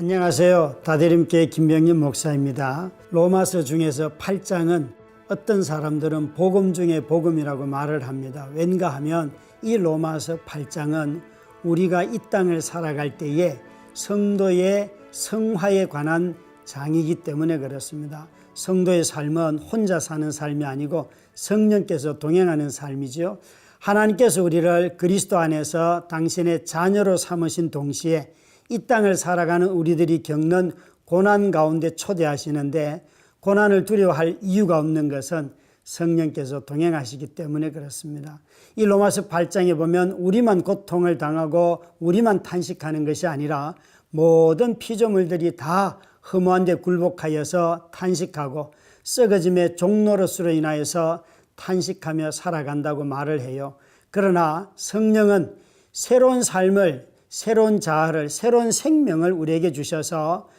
안녕하세요. 다대림교회 김병림 목사입니다. 로마서 중에서 8장은 어떤 사람들은 복음 중에 복음이라고 말을 합니다. 왠가 하면 이 로마서 8장은 우리가 이 땅을 살아갈 때에 성도의 성화에 관한 장이기 때문에 그렇습니다. 성도의 삶은 혼자 사는 삶이 아니고 성령께서 동행하는 삶이죠. 하나님께서 우리를 그리스도 안에서 당신의 자녀로 삼으신 동시에 이 땅을 살아가는 우리들이 겪는 고난 가운데 초대하시는데, 고난을 두려워할 이유가 없는 것은 성령께서 동행하시기 때문에 그렇습니다. 이 로마서 8장에 보면 우리만 고통을 당하고 우리만 탄식하는 것이 아니라 모든 피조물들이 다 허무한 데 굴복하여서 탄식하고 썩어짐의 종노릇으로 인하여서 탄식하며 살아간다고 말을 해요. 그러나 성령은 새로운 삶을, 새로운 자아를, 새로운 생명을 우리에게 주셔서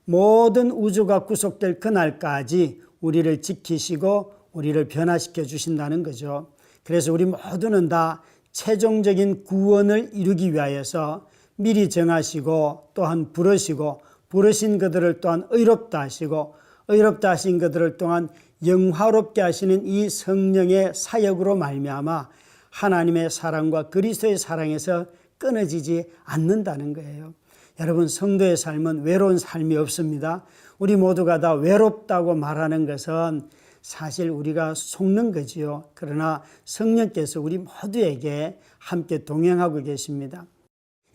모든 우주가 구속될 그날까지 우리를 지키시고 우리를 변화시켜 주신다는 거죠. 그래서 우리 모두는 다 최종적인 구원을 이루기 위하여서 미리 정하시고 또한 부르시고, 부르신 그들을 또한 의롭다 하시고, 의롭다 하신 그들을 또한 영화롭게 하시는 이 성령의 사역으로 말미암아 하나님의 사랑과 그리스도의 사랑에서 끊어지지 않는다는 거예요. 여러분, 성도의 삶은 외로운 삶이 없습니다. 우리 모두가 다 외롭다고 말하는 것은 사실 우리가 속는 거지요. 그러나 성령께서 우리 모두에게 함께 동행하고 계십니다.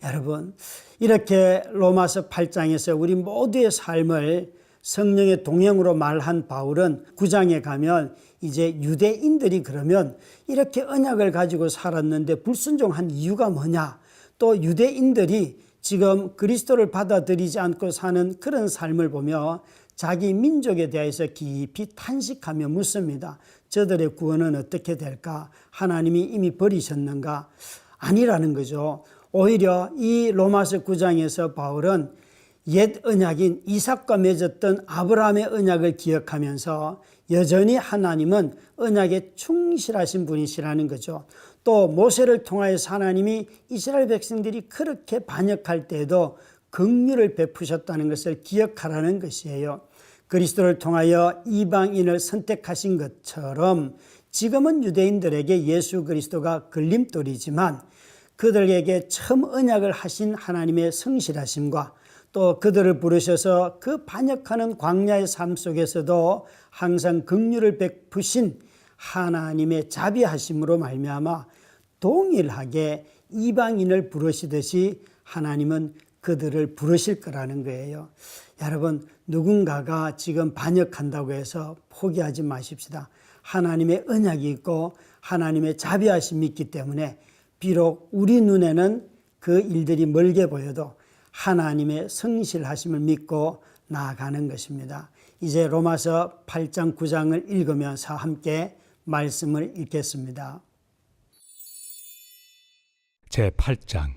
여러분, 이렇게 로마서 8장에서 우리 모두의 삶을 성령의 동행으로 말한 바울은 9장에 가면 이제 유대인들이 그러면 이렇게 언약을 가지고 살았는데 불순종한 이유가 뭐냐? 또 유대인들이 지금 그리스도를 받아들이지 않고 사는 그런 삶을 보며 자기 민족에 대해서 깊이 탄식하며 묻습니다. 저들의 구원은 어떻게 될까? 하나님이 이미 버리셨는가? 아니라는 거죠. 오히려 이 로마서 9장에서 바울은 옛 언약인 이삭과 맺었던 아브라함의 언약을 기억하면서 여전히 하나님은 언약에 충실하신 분이시라는 거죠. 또 모세를 통하여서 하나님이 이스라엘 백성들이 그렇게 반역할 때에도 긍휼을 베푸셨다는 것을 기억하라는 것이에요. 그리스도를 통하여 이방인을 선택하신 것처럼 지금은 유대인들에게 예수 그리스도가 걸림돌이지만 그들에게 처음 언약을 하신 하나님의 성실하심과 또 그들을 부르셔서 그 반역하는 광야의 삶 속에서도 항상 긍휼을 베푸신 하나님의 자비하심으로 말미암아 동일하게 이방인을 부르시듯이 하나님은 그들을 부르실 거라는 거예요. 여러분, 누군가가 지금 반역한다고 해서 포기하지 마십시다. 하나님의 언약이 있고 하나님의 자비하심이 있기 때문에 비록 우리 눈에는 그 일들이 멀게 보여도 하나님의 성실하심을 믿고 나아가는 것입니다. 이제 로마서 8장 9장을 읽으면서 함께 말씀을 읽겠습니다. 제8장.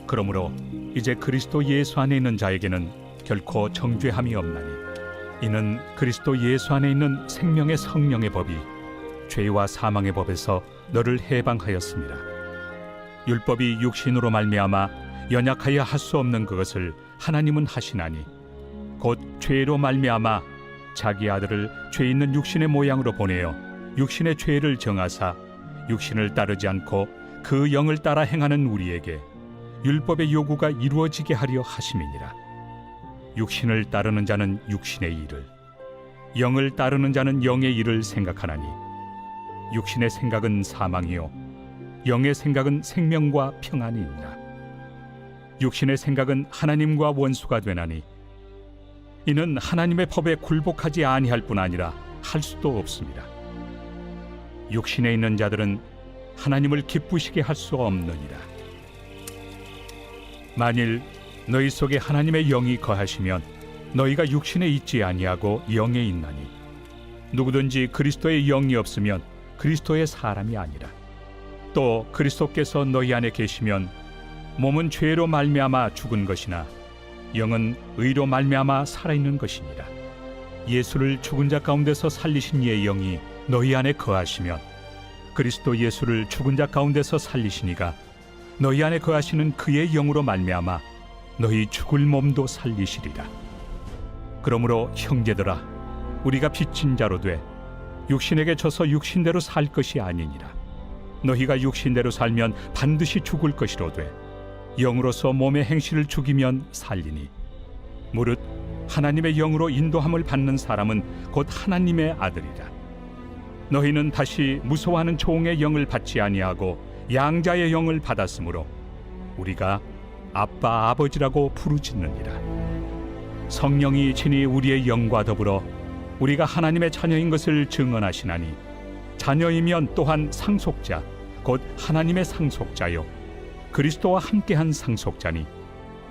그러므로 이제 그리스도 예수 안에 있는 자에게는 결코 정죄함이 없나니, 이는 그리스도 예수 안에 있는 생명의 성령의 법이 죄와 사망의 법에서 너를 해방하였습니다. 율법이 육신으로 말미암아 연약하여 할 수 없는 그것을 하나님은 하시나니, 곧 죄로 말미암아 자기 아들을 죄 있는 육신의 모양으로 보내어 육신의 죄를 정하사 육신을 따르지 않고 그 영을 따라 행하는 우리에게 율법의 요구가 이루어지게 하려 하심이니라. 육신을 따르는 자는 육신의 일을, 영을 따르는 자는 영의 일을 생각하나니, 육신의 생각은 사망이요 영의 생각은 생명과 평안이니라. 육신의 생각은 하나님과 원수가 되나니, 이는 하나님의 법에 굴복하지 아니할 뿐 아니라 할 수도 없습니다. 육신에 있는 자들은 하나님을 기쁘시게 할 수 없느니라. 만일 너희 속에 하나님의 영이 거하시면 너희가 육신에 있지 아니하고 영에 있나니, 누구든지 그리스도의 영이 없으면 그리스도의 사람이 아니라. 또 그리스도께서 너희 안에 계시면 몸은 죄로 말미암아 죽은 것이나 영은 의로 말미암아 살아있는 것이니라. 예수를 죽은 자 가운데서 살리신 이의 영이 너희 안에 거하시면 그리스도 예수를 죽은 자 가운데서 살리시니가 너희 안에 거하시는 그의 영으로 말미암아 너희 죽을 몸도 살리시리라. 그러므로 형제들아, 우리가 빚진 자로 돼 육신에게 져서 육신대로 살 것이 아니니라. 너희가 육신대로 살면 반드시 죽을 것이로되 영으로서 몸의 행실을 죽이면 살리니, 무릇 하나님의 영으로 인도함을 받는 사람은 곧 하나님의 아들이라. 너희는 다시 무서워하는 종의 영을 받지 아니하고 양자의 영을 받았으므로 우리가 아빠 아버지라고 부르짖느니라. 성령이 친히 우리의 영과 더불어 우리가 하나님의 자녀인 것을 증언하시나니, 자녀이면 또한 상속자 곧 하나님의 상속자요 그리스도와 함께한 상속자니,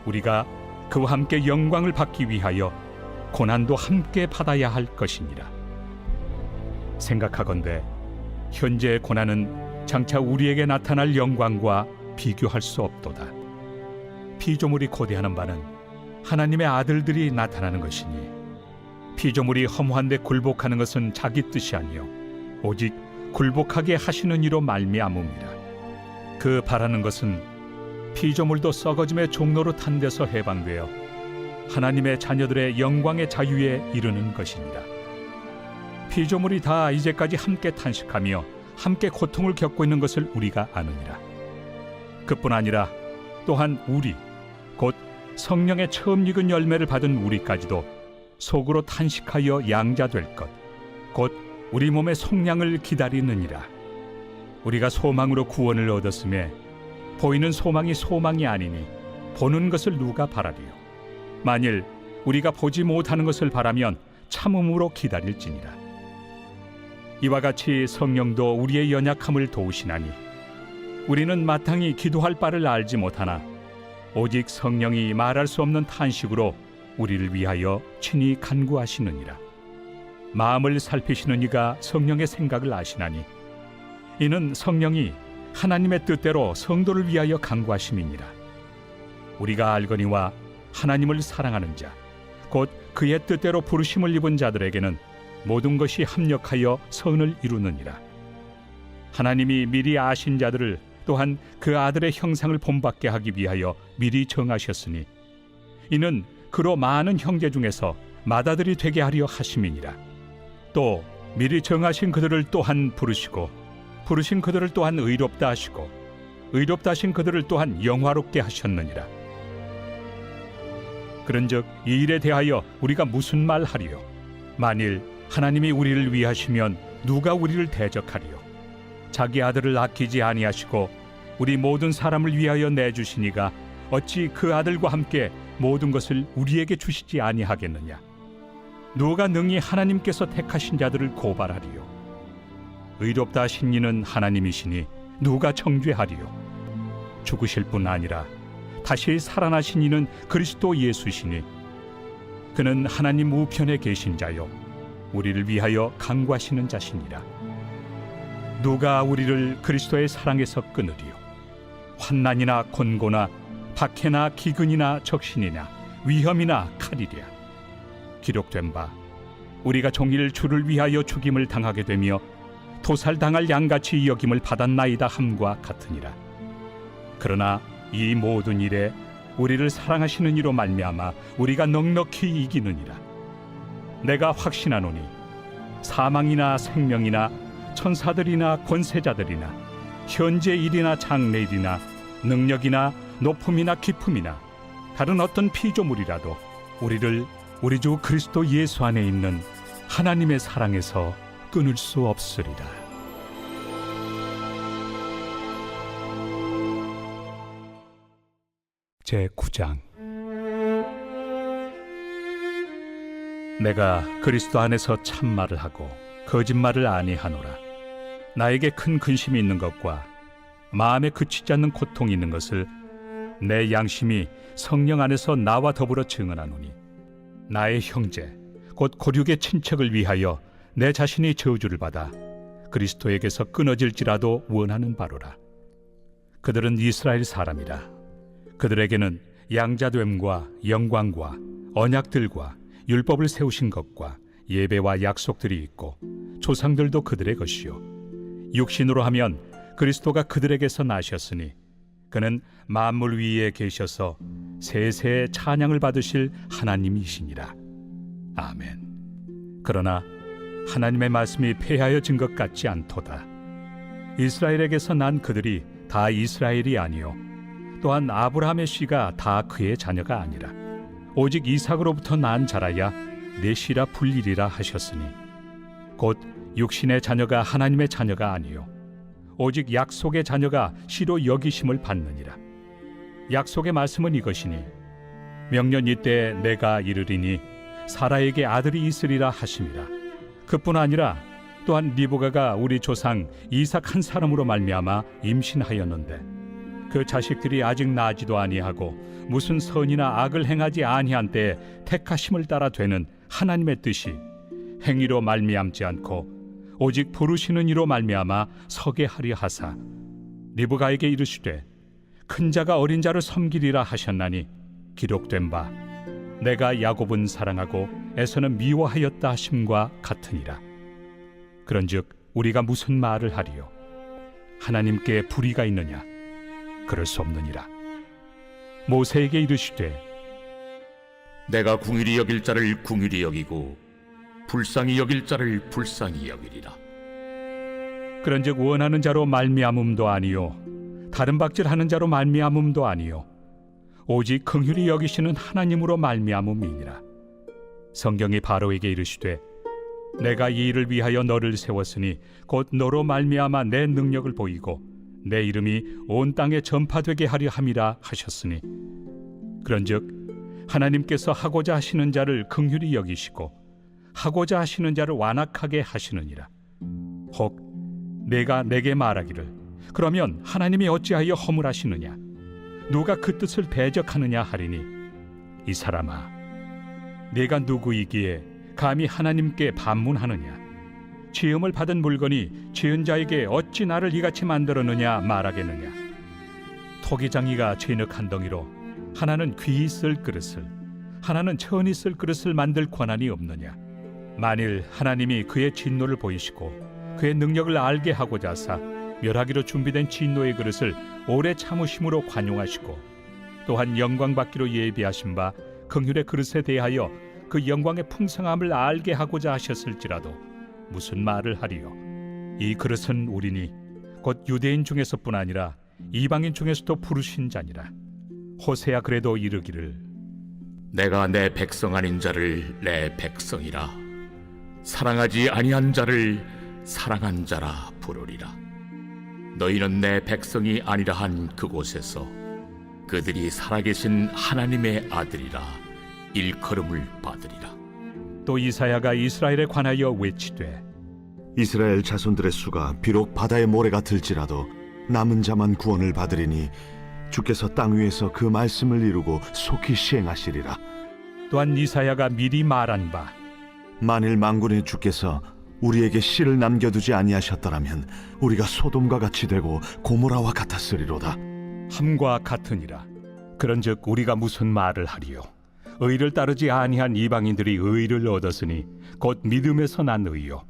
우리가 그와 함께 영광을 받기 위하여 고난도 함께 받아야 할 것이니라. 생각하건대 현재의 고난은 장차 우리에게 나타날 영광과 비교할 수 없도다. 피조물이 고대하는 바는 하나님의 아들들이 나타나는 것이니, 피조물이 허무한데 굴복하는 것은 자기 뜻이 아니요 오직 굴복하게 하시는 이로 말미암음이라. 그 바라는 것은 피조물도 썩어짐의 종로로 탄 데서 해방되어 하나님의 자녀들의 영광의 자유에 이르는 것이니라. 피조물이 다 이제까지 함께 탄식하며 함께 고통을 겪고 있는 것을 우리가 아느니라. 그뿐 아니라 또한 우리 곧 성령의 처음 익은 열매를 받은 우리까지도 속으로 탄식하여 양자될 것 곧 우리 몸의 속량을 기다리느니라. 우리가 소망으로 구원을 얻었음에 보이는 소망이 소망이 아니니 보는 것을 누가 바라리요. 만일 우리가 보지 못하는 것을 바라면 참음으로 기다릴지니라. 이와 같이 성령도 우리의 연약함을 도우시나니, 우리는 마땅히 기도할 바를 알지 못하나 오직 성령이 말할 수 없는 탄식으로 우리를 위하여 친히 간구하시느니라. 마음을 살피시는 이가 성령의 생각을 아시나니, 이는 성령이 하나님의 뜻대로 성도를 위하여 간구하심이니라. 우리가 알거니와 하나님을 사랑하는 자 곧 그의 뜻대로 부르심을 입은 자들에게는 모든 것이 합력하여 선을 이루느니라. 하나님이 미리 아신 자들을 또한 그 아들의 형상을 본받게 하기 위하여 미리 정하셨으니, 이는 그로 많은 형제 중에서 맏아들이 되게 하려 하심이니라. 또 미리 정하신 그들을 또한 부르시고, 부르신 그들을 또한 의롭다 하시고, 의롭다 하신 그들을 또한 영화롭게 하셨느니라. 그런즉 이 일에 대하여 우리가 무슨 말 하리요? 만일 하나님이 우리를 위하시면 누가 우리를 대적하리요? 자기 아들을 아끼지 아니하시고 우리 모든 사람을 위하여 내주시니가 어찌 그 아들과 함께 모든 것을 우리에게 주시지 아니하겠느냐? 누가 능히 하나님께서 택하신 자들을 고발하리요? 의롭다 하신 이는 하나님이시니 누가 정죄하리요? 죽으실 뿐 아니라 다시 살아나신 이는 그리스도 예수시니, 그는 하나님 우편에 계신 자요 우리를 위하여 간구하시는 자시니라. 누가 우리를 그리스도의 사랑에서 끊으리요? 환난이나 곤고나 박해나 기근이나 적신이나 위험이나 칼이랴. 기록된 바 우리가 종일 주를 위하여 죽임을 당하게 되며 도살당할 양같이 여김을 받았나이다 함과 같으니라. 그러나 이 모든 일에 우리를 사랑하시는 이로 말미암아 우리가 넉넉히 이기느니라. 내가 확신하노니 사망이나 생명이나 천사들이나 권세자들이나 현재 일이나 장래 일이나 능력이나 높음이나 깊음이나 다른 어떤 피조물이라도 우리를 우리 주 그리스도 예수 안에 있는 하나님의 사랑에서 끊을 수 없으리라. 제9장. 내가 그리스도 안에서 참말을 하고 거짓말을 아니하노라. 나에게 큰 근심이 있는 것과 마음에 그치지 않는 고통이 있는 것을 내 양심이 성령 안에서 나와 더불어 증언하노니, 나의 형제 곧 고륙의 친척을 위하여 내 자신이 저주를 받아 그리스도에게서 끊어질지라도 원하는 바로라. 그들은 이스라엘 사람이라. 그들에게는 양자됨과 영광과 언약들과 율법을 세우신 것과 예배와 약속들이 있고 조상들도 그들의 것이요 육신으로 하면 그리스도가 그들에게서 나셨으니 그는 만물 위에 계셔서 세세 찬양을 받으실 하나님이시니라. 아멘. 그러나 하나님의 말씀이 폐하여진 것 같지 않도다. 이스라엘에게서 난 그들이 다 이스라엘이 아니요 또한 아브라함의 씨가 다 그의 자녀가 아니라 오직 이삭으로부터 난 자라야 내 씨라 불리리라 하셨으니 곧 육신의 자녀가 하나님의 자녀가 아니요 오직 약속의 자녀가 씨로 여기심을 받느니라. 약속의 말씀은 이것이니 명년 이때 내가 이르리니 사라에게 아들이 있으리라 하심이라. 그뿐 아니라 또한 리브가가 우리 조상 이삭 한 사람으로 말미암아 임신하였는데 그 자식들이 아직 나지도 아니하고 무슨 선이나 악을 행하지 아니한 때에 택하심을 따라 되는 하나님의 뜻이 행위로 말미암지 않고 오직 부르시는 이로 말미암아 서게 하려 하사 리브가에게 이르시되 큰 자가 어린 자를 섬기리라 하셨나니 기록된 바 내가 야곱은 사랑하고 에서는 미워하였다 하심과 같으니라. 그런즉 우리가 무슨 말을 하리요? 하나님께 불의가 있느냐? 그럴 수 없느니라. 모세에게 이르시되 내가 궁휼히 여길 자를 궁휼히 여기고 불쌍히 여길 자를 불쌍히 여기리라. 그런즉 원하는 자로 말미암음도 아니요 다른 박질하는 자로 말미암음도 아니요 오직 긍휼히 여기시는 하나님으로 말미암음이니라. 성경이 바로에게 이르시되 내가 이 일을 위하여 너를 세웠으니 곧 너로 말미암아 내 능력을 보이고 내 이름이 온 땅에 전파되게 하려 함이라 하셨으니 그런즉 하나님께서 하고자 하시는 자를 긍휼히 여기시고 하고자 하시는 자를 완악하게 하시느니라. 혹 내가 내게 말하기를 그러면 하나님이 어찌하여 허물하시느냐 누가 그 뜻을 배적하느냐 하리니 이 사람아 내가 누구이기에 감히 하나님께 반문하느냐 지음을 받은 물건이 지은 자에게 어찌 나를 이같이 만들었느냐 말하겠느냐. 토기장이가 진흙 한 덩이로 하나는 귀히 쓸 그릇을 하나는 천히 쓸 그릇을 만들 권한이 없느냐. 만일 하나님이 그의 진노를 보이시고 그의 능력을 알게 하고자 하사 멸하기로 준비된 진노의 그릇을 오래 참으심으로 관용하시고 또한 영광 받기로 예비하신 바 긍휼의 그릇에 대하여 그 영광의 풍성함을 알게 하고자 하셨을지라도 무슨 말을 하리요? 이 그릇은 우리니 곧 유대인 중에서뿐 아니라 이방인 중에서도 부르신 자니라. 호세야 그래도 이르기를 내가 내 백성 아닌 자를 내 백성이라 사랑하지 아니한 자를 사랑한 자라 부르리라. 너희는 내 백성이 아니라 한 그곳에서 그들이 살아계신 하나님의 아들이라 일컬음을 받으리라. 또 이사야가 이스라엘에 관하여 외치되 이스라엘 자손들의 수가 비록 바다의 모래가 들지라도 남은 자만 구원을 받으리니 주께서 땅 위에서 그 말씀을 이루고 속히 시행하시리라. 또한 이사야가 미리 말한 바 만일 만군의 주께서 우리에게 씨를 남겨두지 아니하셨더라면 우리가 소돔과 같이 되고 고모라와 같았으리로다. 함과 같으니라. 그런즉 우리가 무슨 말을 하리요? 의를 따르지 아니한 이방인들이 의를 얻었으니 곧 믿음에서 난 의요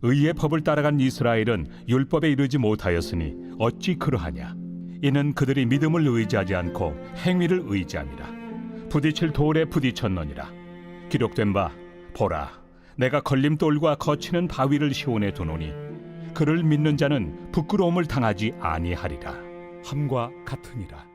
의의 법을 따라간 이스라엘은 율법에 이르지 못하였으니 어찌 그러하냐. 이는 그들이 믿음을 의지하지 않고 행위를 의지함이라. 부딪힐 돌에 부딪혔느니라. 기록된 바 보라 내가 걸림돌과 거치는 바위를 시온에 두노니 그를 믿는 자는 부끄러움을 당하지 아니하리라. 함과 같으니라.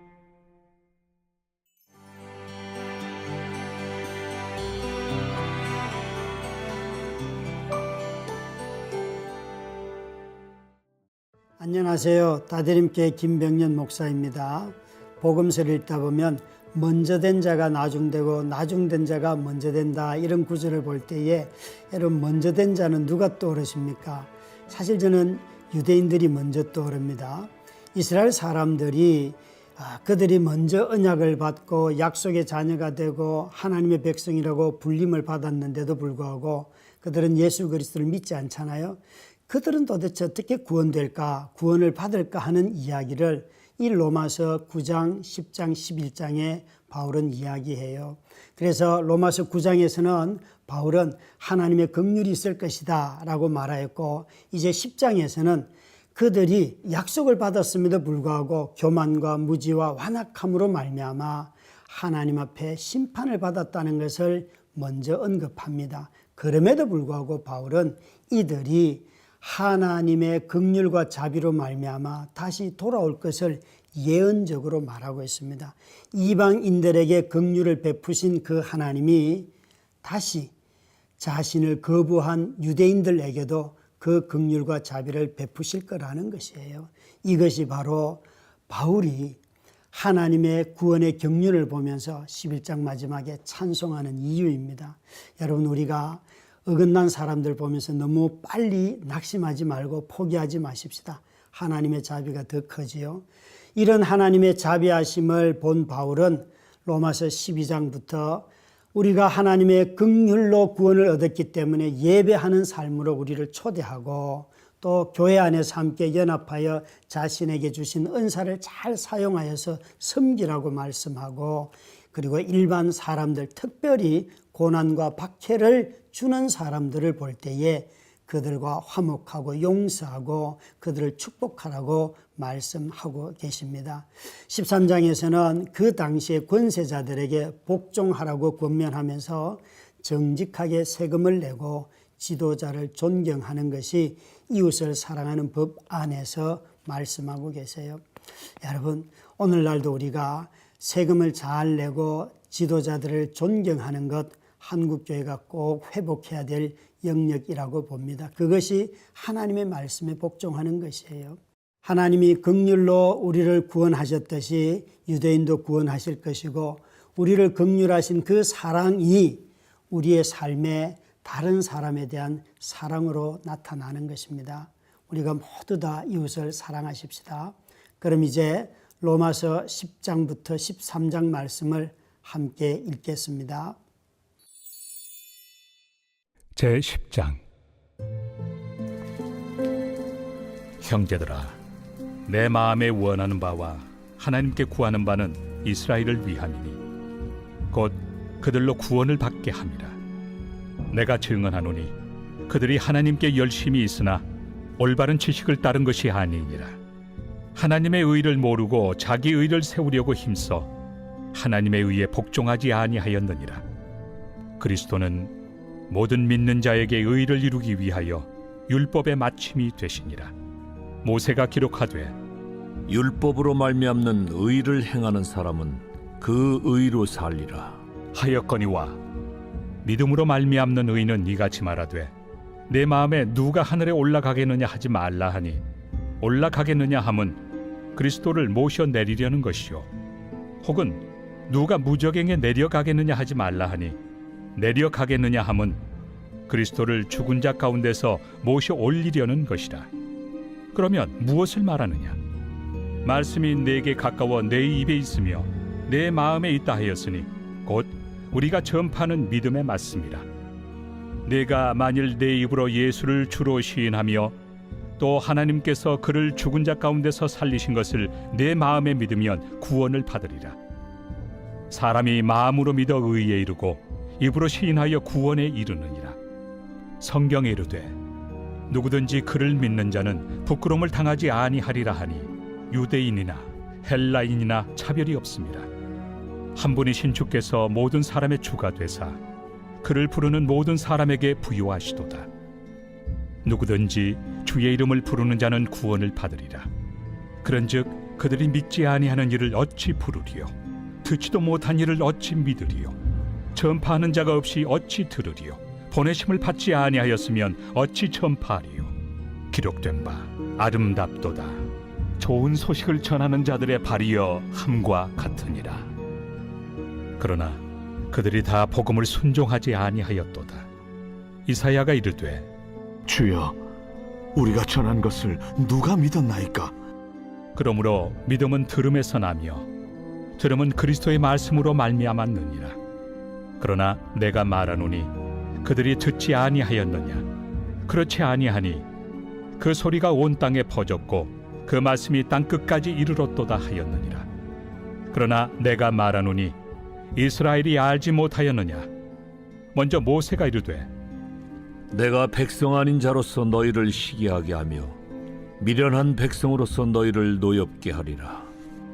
안녕하세요. 다드림교회 김병년 목사입니다. 복음서를 읽다 보면 먼저 된 자가 나중되고 나중된 자가 먼저 된다 이런 구절을 볼 때에 여러분 먼저 된 자는 누가 떠오르십니까? 사실 저는 유대인들이 먼저 떠오릅니다. 이스라엘 사람들이 그들이 먼저 언약을 받고 약속의 자녀가 되고 하나님의 백성이라고 불림을 받았는데도 불구하고 그들은 예수 그리스도를 믿지 않잖아요. 그들은 도대체 어떻게 구원될까, 구원을 받을까 하는 이야기를 이 로마서 9장, 10장, 11장에 바울은 이야기해요. 그래서 로마서 9장에서는 바울은 하나님의 긍휼이 있을 것이다 라고 말하였고 이제 10장에서는 그들이 약속을 받았음에도 불구하고 교만과 무지와 완악함으로 말미암아 하나님 앞에 심판을 받았다는 것을 먼저 언급합니다. 그럼에도 불구하고 바울은 이들이 하나님의 긍휼과 자비로 말미암아 다시 돌아올 것을 예언적으로 말하고 있습니다. 이방인들에게 긍휼을 베푸신 그 하나님이 다시 자신을 거부한 유대인들에게도 그 긍휼과 자비를 베푸실 거라는 것이에요. 이것이 바로 바울이 하나님의 구원의 경륜을 보면서 11장 마지막에 찬송하는 이유입니다. 여러분, 우리가 어긋난 사람들 보면서 너무 빨리 낙심하지 말고 포기하지 마십시다. 하나님의 자비가 더 커지요. 이런 하나님의 자비하심을 본 바울은 로마서 12장부터 우리가 하나님의 긍휼로 구원을 얻었기 때문에 예배하는 삶으로 우리를 초대하고 또 교회 안에서 함께 연합하여 자신에게 주신 은사를 잘 사용하여서 섬기라고 말씀하고, 그리고 일반 사람들, 특별히 고난과 박해를 주는 사람들을 볼 때에 그들과 화목하고 용서하고 그들을 축복하라고 말씀하고 계십니다. 13장에서는 그 당시의 권세자들에게 복종하라고 권면하면서 정직하게 세금을 내고 지도자를 존경하는 것이 이웃을 사랑하는 법 안에서 말씀하고 계세요. 여러분, 오늘날도 우리가 세금을 잘 내고 지도자들을 존경하는 것, 한국교회가 꼭 회복해야 될 영역이라고 봅니다. 그것이 하나님의 말씀에 복종하는 것이에요. 하나님이 긍휼로 우리를 구원하셨듯이 유대인도 구원하실 것이고, 우리를 긍휼하신 그 사랑이 우리의 삶에 다른 사람에 대한 사랑으로 나타나는 것입니다. 우리가 모두 다 이웃을 사랑하십시다. 그럼 이제 로마서 10장부터 13장 말씀을 함께 읽겠습니다. 제10장. 형제들아, 내 마음에 원하는 바와 하나님께 구하는 바는 이스라엘을 위함이니 곧 그들로 구원을 받게 함이라. 내가 증언하노니 그들이 하나님께 열심히 있으나 올바른 지식을 따른 것이 아니니라. 하나님의 의를 모르고 자기 의를 세우려고 힘써 하나님의 의에 복종하지 아니하였느니라. 그리스도는 모든 믿는 자에게 의를 이루기 위하여 율법의 마침이 되시니라. 모세가 기록하되 율법으로 말미암는 의를 행하는 사람은 그 의로 살리라 하였거니와 믿음으로 말미암는 의는 이같이 말하되 내 마음에 누가 하늘에 올라가겠느냐 하지 말라 하니 올라가겠느냐 함은 그리스도를 모셔 내리려는 것이요, 혹은 누가 무저갱에 내려가겠느냐 하지 말라 하니 내려가겠느냐 함은 그리스도를 죽은 자 가운데서 모셔 올리려는 것이라. 그러면 무엇을 말하느냐? 말씀이 내게 가까워 내 입에 있으며 내 마음에 있다 하였으니 곧 우리가 전파하는 믿음에 맞습니다. 내가 만일 내 입으로 예수를 주로 시인하며 또 하나님께서 그를 죽은 자 가운데서 살리신 것을 내 마음에 믿으면 구원을 받으리라. 사람이 마음으로 믿어 의에 이르고 입으로 시인하여 구원에 이르느니라. 성경에 이르되 누구든지 그를 믿는 자는 부끄러움을 당하지 아니하리라 하니 유대인이나 헬라인이나 차별이 없습니다. 한 분이신 주께서 모든 사람의 주가 되사 그를 부르는 모든 사람에게 부요하시도다. 누구든지 주의 이름을 부르는 자는 구원을 받으리라. 그런즉 그들이 믿지 아니하는 일을 어찌 부르리요? 듣지도 못한 일을 어찌 믿으리요? 전파하는 자가 없이 어찌 들으리요? 보내심을 받지 아니하였으면 어찌 전파하리요? 기록된 바 아름답도다. 좋은 소식을 전하는 자들의 발이여 함과 같으니라. 그러나 그들이 다 복음을 순종하지 아니하였도다. 이사야가 이르되 주여, 우리가 전한 것을 누가 믿었나이까? 그러므로 믿음은 들음에서 나며 들음은 그리스도의 말씀으로 말미암았느니라. 그러나 내가 말하노니 그들이 듣지 아니하였느냐? 그렇지 아니하니 그 소리가 온 땅에 퍼졌고 그 말씀이 땅 끝까지 이르렀도다 하였느니라. 그러나 내가 말하노니 이스라엘이 알지 못하였느냐? 먼저 모세가 이르되 내가 백성 아닌 자로서 너희를 시기하게 하며 미련한 백성으로서 너희를 노엽게 하리라.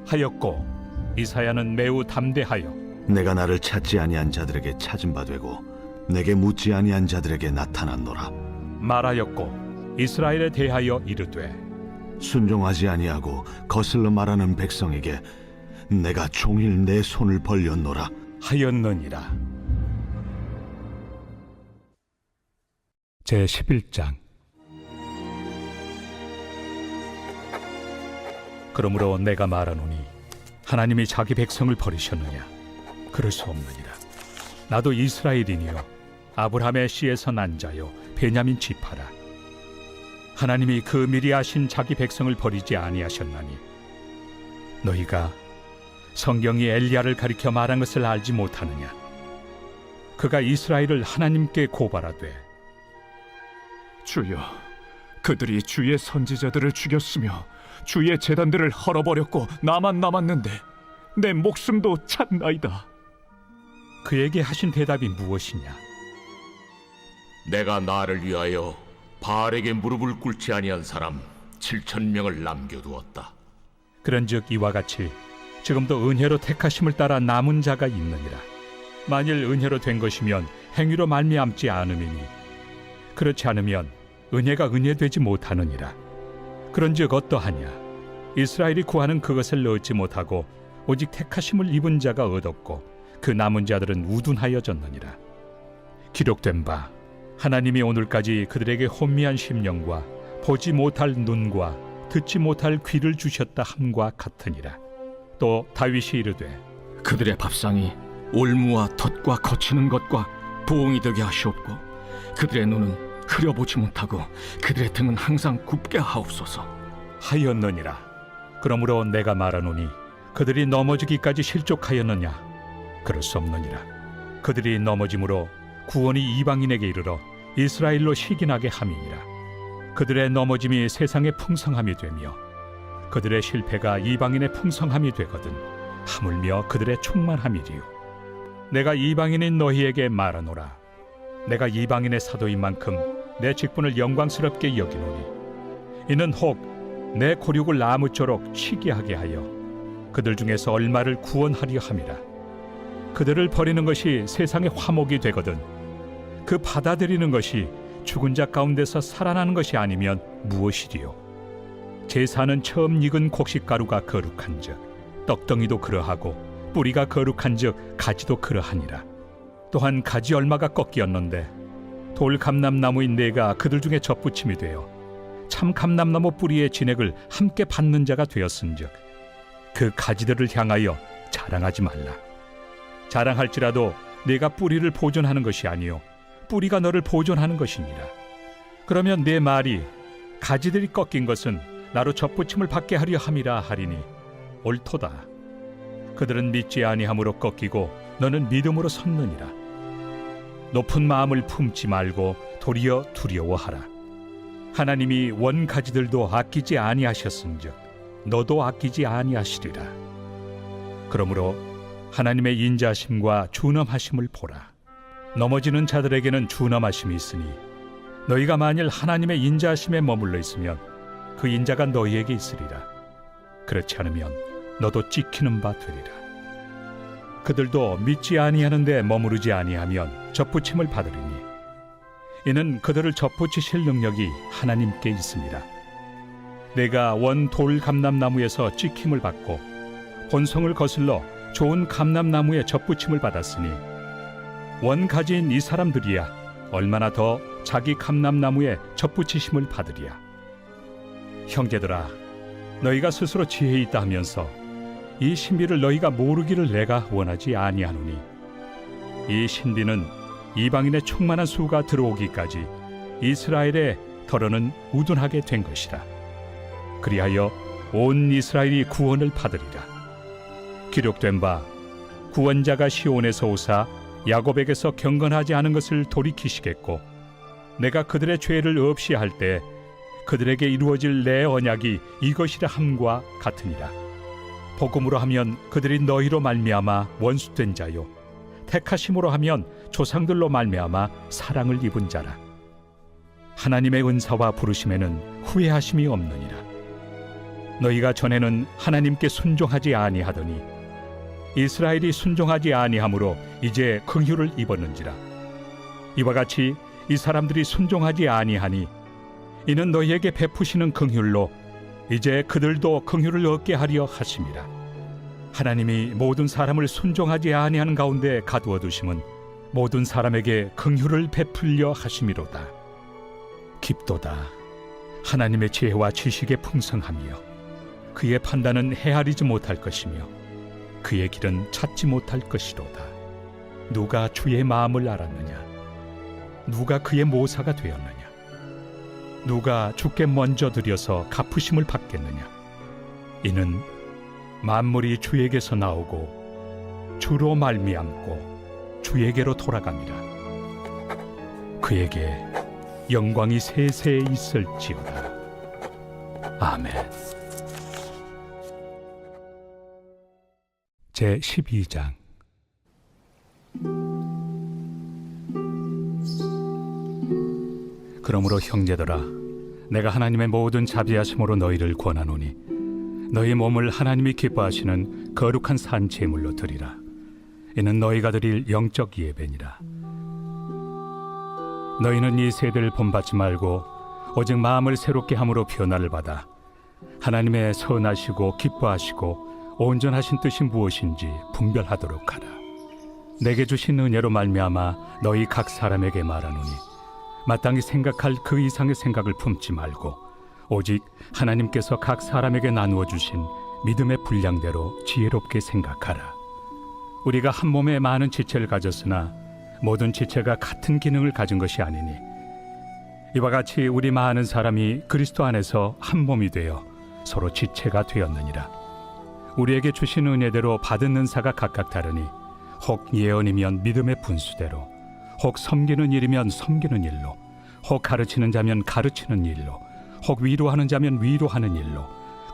하였고 이사야는 매우 담대하여 내가 나를 찾지 아니한 자들에게 찾은 바 되고 내게 묻지 아니한 자들에게 나타났노라. 말하였고 이스라엘에 대하여 이르되 순종하지 아니하고 거슬러 말하는 백성에게 내가 종일 내 손을 벌렸노라. 하였느니라. 제 11장. 그러므로 내가 말하노니 하나님이 자기 백성을 버리셨느냐? 그럴 수 없느니라. 나도 이스라엘이니요 아브라함의 씨에서 난 자요 베냐민 지파라. 하나님이 그 미리 아신 자기 백성을 버리지 아니하셨나니 너희가 성경이 엘리야를 가리켜 말한 것을 알지 못하느냐? 그가 이스라엘을 하나님께 고발하되 주여, 그들이 주의 선지자들을 죽였으며 주의 제단들을 헐어버렸고 나만 남았는데 내 목숨도 찾나이다. 그에게 하신 대답이 무엇이냐? 내가 나를 위하여 바알에게 무릎을 꿇지 아니한 사람 7,000명을 남겨두었다. 그런즉 이와 같이 지금도 은혜로 택하심을 따라 남은 자가 있느니라. 만일 은혜로 된 것이면 행위로 말미암지 않음이니 그렇지 않으면 은혜가 은혜되지 못하느니라. 그런즉 어떠하냐? 이스라엘이 구하는 그것을 얻지 못하고 오직 택하심을 입은 자가 얻었고 그 남은 자들은 우둔하여졌느니라. 기록된 바 하나님이 오늘까지 그들에게 혼미한 심령과 보지 못할 눈과 듣지 못할 귀를 주셨다 함과 같으니라. 또 다윗이 이르되 그들의 밥상이 올무와 덫과 거치는 것과 부엉이 되게 하시옵고 그들의 눈은 흐려보지 못하고 그들의 등은 항상 굽게 하옵소서. 하였느니라. 그러므로 내가 말하노니 그들이 넘어지기까지 실족하였느냐? 그럴 수 없느니라. 그들이 넘어짐으로 구원이 이방인에게 이르러 이스라엘로 시기나게 함이니라. 그들의 넘어짐이 세상의 풍성함이 되며 그들의 실패가 이방인의 풍성함이 되거든 하물며 그들의 충만함이리요. 내가 이방인인 너희에게 말하노라. 내가 이방인의 사도인 만큼 내 직분을 영광스럽게 여기노니 이는 혹 내 고륙을 아무쪼록 시기하게 하여 그들 중에서 얼마를 구원하려 함이라. 그들을 버리는 것이 세상의 화목이 되거든 그 받아들이는 것이 죽은 자 가운데서 살아나는 것이 아니면 무엇이리요? 제사는 처음 익은 곡식가루가 거룩한즉 떡덩이도 그러하고 뿌리가 거룩한즉 가지도 그러하니라. 또한 가지 얼마가 꺾이었는데 돌 감람나무인 내가 그들 중에 접붙임이 되어 참 감람나무 뿌리의 진액을 함께 받는 자가 되었은즉 그 가지들을 향하여 자랑하지 말라. 자랑할지라도 내가 뿌리를 보존하는 것이 아니요 뿌리가 너를 보존하는 것이니라. 그러면 내 말이 가지들이 꺾인 것은 나로 접붙임을 받게 하려 함이라 하리니 옳도다. 그들은 믿지 아니함으로 꺾이고 너는 믿음으로 섰느니라. 높은 마음을 품지 말고 도리어 두려워하라. 하나님이 원 가지들도 아끼지 아니하셨은즉 너도 아끼지 아니하시리라. 그러므로 하나님의 인자하심과 준엄하심을 보라. 넘어지는 자들에게는 준엄하심이 있으니 너희가 만일 하나님의 인자하심에 머물러 있으면 그 인자가 너희에게 있으리라. 그렇지 않으면 너도 찍히는 바 되리라. 그들도 믿지 아니하는데 머무르지 아니하면 접붙임을 받으리니 이는 그들을 접붙이실 능력이 하나님께 있습니다. 내가 원 돌 감람나무에서 찍힘을 받고 본성을 거슬러 좋은 감람나무에 접붙임을 받았으니 원 가지인 이 사람들이야 얼마나 더 자기 감람나무에 접붙이심을 받으리야. 형제들아, 너희가 스스로 지혜 있다 하면서 이 신비를 너희가 모르기를 내가 원하지 아니하노니 이 신비는 이방인의 충만한 수가 들어오기까지 이스라엘의 덜어는 우둔하게 된 것이라. 그리하여 온 이스라엘이 구원을 받으리라. 기록된 바 구원자가 시온에서 오사 야곱에게서 경건하지 않은 것을 돌이키시겠고 내가 그들의 죄를 없이 할 때 그들에게 이루어질 내 언약이 이것이라 함과 같으니라. 복음으로 하면 그들이 너희로 말미암아 원수된 자요 택하심으로 하면 조상들로 말미암아 사랑을 입은 자라. 하나님의 은사와 부르심에는 후회하심이 없느니라. 너희가 전에는 하나님께 순종하지 아니하더니 이스라엘이 순종하지 아니하므로 이제 긍휼을 입었는지라. 이와 같이 이 사람들이 순종하지 아니하니 이는 너희에게 베푸시는 긍휼로 이제 그들도 긍휼을 얻게 하려 하심이라. 하나님이 모든 사람을 순종하지 아니하는 가운데 가두어 두심은 모든 사람에게 긍휼을 베풀려 하심이로다. 깊도다. 하나님의 지혜와 지식의 풍성함이여 그의 판단은 헤아리지 못할 것이며 그의 길은 찾지 못할 것이로다. 누가 주의 마음을 알았느냐? 누가 그의 모사가 되었느냐? 누가 주께 먼저 드려서 갚으심을 받겠느냐? 이는 만물이 주에게서 나오고 주로 말미암고 주에게로 돌아갑니다. 그에게 영광이 세세에 있을지어다. 아멘. 제 12장. 그러므로 형제들아, 내가 하나님의 모든 자비하심으로 너희를 권하노니 너희 몸을 하나님이 기뻐하시는 거룩한 산 제물로 드리라. 이는 너희가 드릴 영적 예배니라. 너희는 이 세대를 본받지 말고 오직 마음을 새롭게 함으로 변화를 받아 하나님의 선하시고 기뻐하시고 온전하신 뜻이 무엇인지 분별하도록 하라. 내게 주신 은혜로 말미암아 너희 각 사람에게 말하노니 마땅히 생각할 그 이상의 생각을 품지 말고 오직 하나님께서 각 사람에게 나누어 주신 믿음의 분량대로 지혜롭게 생각하라. 우리가 한 몸에 많은 지체를 가졌으나 모든 지체가 같은 기능을 가진 것이 아니니 이와 같이 우리 많은 사람이 그리스도 안에서 한 몸이 되어 서로 지체가 되었느니라. 우리에게 주신 은혜대로 받은 은사가 각각 다르니 혹 예언이면 믿음의 분수대로, 혹 섬기는 일이면 섬기는 일로, 혹 가르치는 자면 가르치는 일로, 혹 위로하는 자면 위로하는 일로,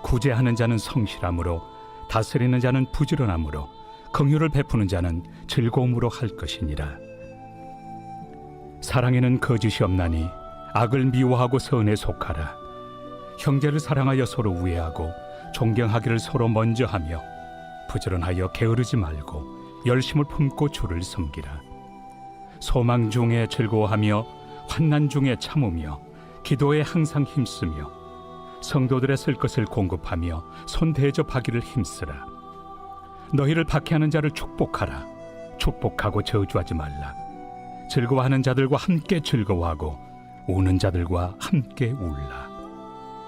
구제하는 자는 성실함으로, 다스리는 자는 부지런함으로, 긍휼을 베푸는 자는 즐거움으로 할 것이니라. 사랑에는 거짓이 없나니 악을 미워하고 선에 속하라. 형제를 사랑하여 서로 우애하고 존경하기를 서로 먼저 하며 부지런하여 게으르지 말고 열심을 품고 주를 섬기라. 소망 중에 즐거워하며 환난 중에 참으며 기도에 항상 힘쓰며 성도들의 쓸 것을 공급하며 손 대접하기를 힘쓰라. 너희를 박해하는 자를 축복하라. 축복하고 저주하지 말라. 즐거워하는 자들과 함께 즐거워하고 우는 자들과 함께 울라.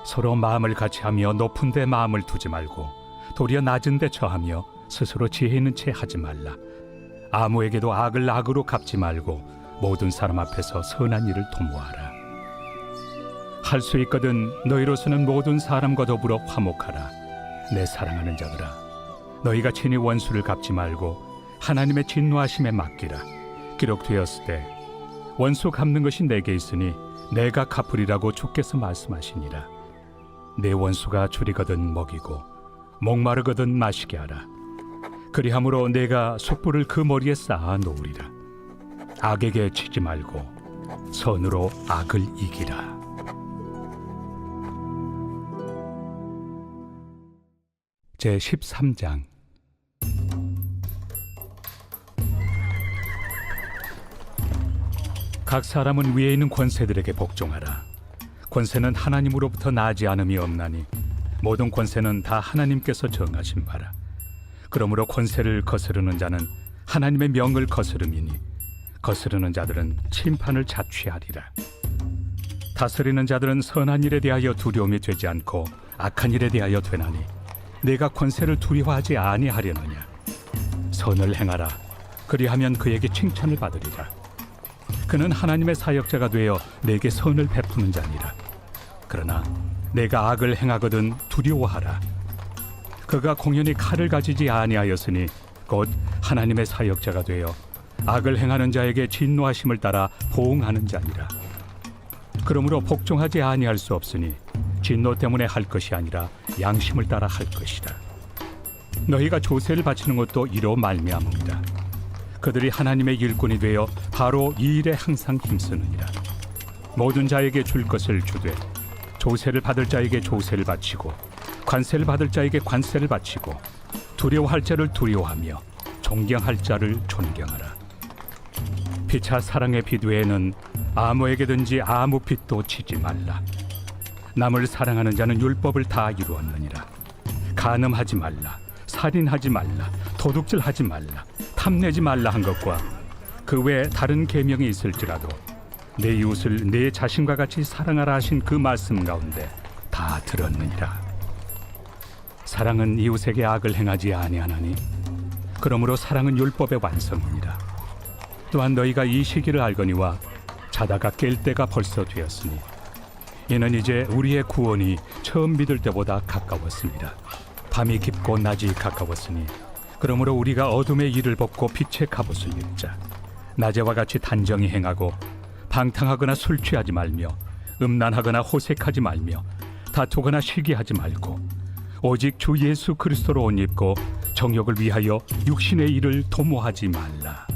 서로 마음을 같이하며 높은 데 마음을 두지 말고 도리어 낮은 데 처하며 스스로 지혜 있는 채 하지 말라. 아무에게도 악을 악으로 갚지 말고 모든 사람 앞에서 선한 일을 도모하라. 할 수 있거든 너희로서는 모든 사람과 더불어 화목하라. 내 사랑하는 자들아, 너희가 친히 원수를 갚지 말고 하나님의 진노하심에 맡기라. 기록되었을 때 원수 갚는 것이 내게 있으니 내가 갚으리라고 주께서 말씀하시니라. 내 원수가 줄이거든 먹이고 목마르거든 마시게 하라. 그리함으로 내가 숯불을 그 머리에 쌓아 놓으리라. 악에게 치지 말고 선으로 악을 이기라. 제 13장. 각 사람은 위에 있는 권세들에게 복종하라. 권세는 하나님으로부터 나지 않음이 없나니 모든 권세는 다 하나님께서 정하신 바라. 그러므로 권세를 거스르는 자는 하나님의 명을 거스름이니 거스르는 자들은 심판을 자취하리라. 다스리는 자들은 선한 일에 대하여 두려움이 되지 않고 악한 일에 대하여 되나니 내가 권세를 두려워하지 아니하려느냐. 선을 행하라. 그리하면 그에게 칭찬을 받으리라. 그는 하나님의 사역자가 되어 내게 선을 베푸는 자니라. 그러나 내가 악을 행하거든 두려워하라. 그가 공연히 칼을 가지지 아니하였으니 곧 하나님의 사역자가 되어 악을 행하는 자에게 진노하심을 따라 보응하는 자니라. 그러므로 복종하지 아니할 수 없으니 진노 때문에 할 것이 아니라 양심을 따라 할 것이다. 너희가 조세를 바치는 것도 이로 말미암음이라. 그들이 하나님의 일꾼이 되어 바로 이 일에 항상 힘쓰느니라. 모든 자에게 줄 것을 주되 조세를 받을 자에게 조세를 바치고 관세를 받을 자에게 관세를 바치고 두려워할 자를 두려워하며 존경할 자를 존경하라. 피차 사랑의 빛 외에는 아무에게든지 아무 빛도 치지 말라. 남을 사랑하는 자는 율법을 다 이루었느니라. 간음하지 말라, 살인하지 말라, 도둑질하지 말라, 탐내지 말라 한 것과 그 외에 다른 계명이 있을지라도 내 이웃을 내 자신과 같이 사랑하라 하신 그 말씀 가운데 다 들었느니라. 사랑은 이웃에게 악을 행하지 아니하나니 그러므로 사랑은 율법의 완성이니라. 또한 너희가 이 시기를 알거니와 자다가 깰 때가 벌써 되었으니 이는 이제 우리의 구원이 처음 믿을 때보다 가까웠습니다. 밤이 깊고 낮이 가까웠으니 그러므로 우리가 어둠의 일을 벗고 빛의 갑옷을 입자. 낮에와 같이 단정히 행하고 방탕하거나 술 취하지 말며 음란하거나 호색하지 말며 다투거나 시기하지 말고 오직 주 예수 그리스도로 옷 입고 정욕을 위하여 육신의 일을 도모하지 말라.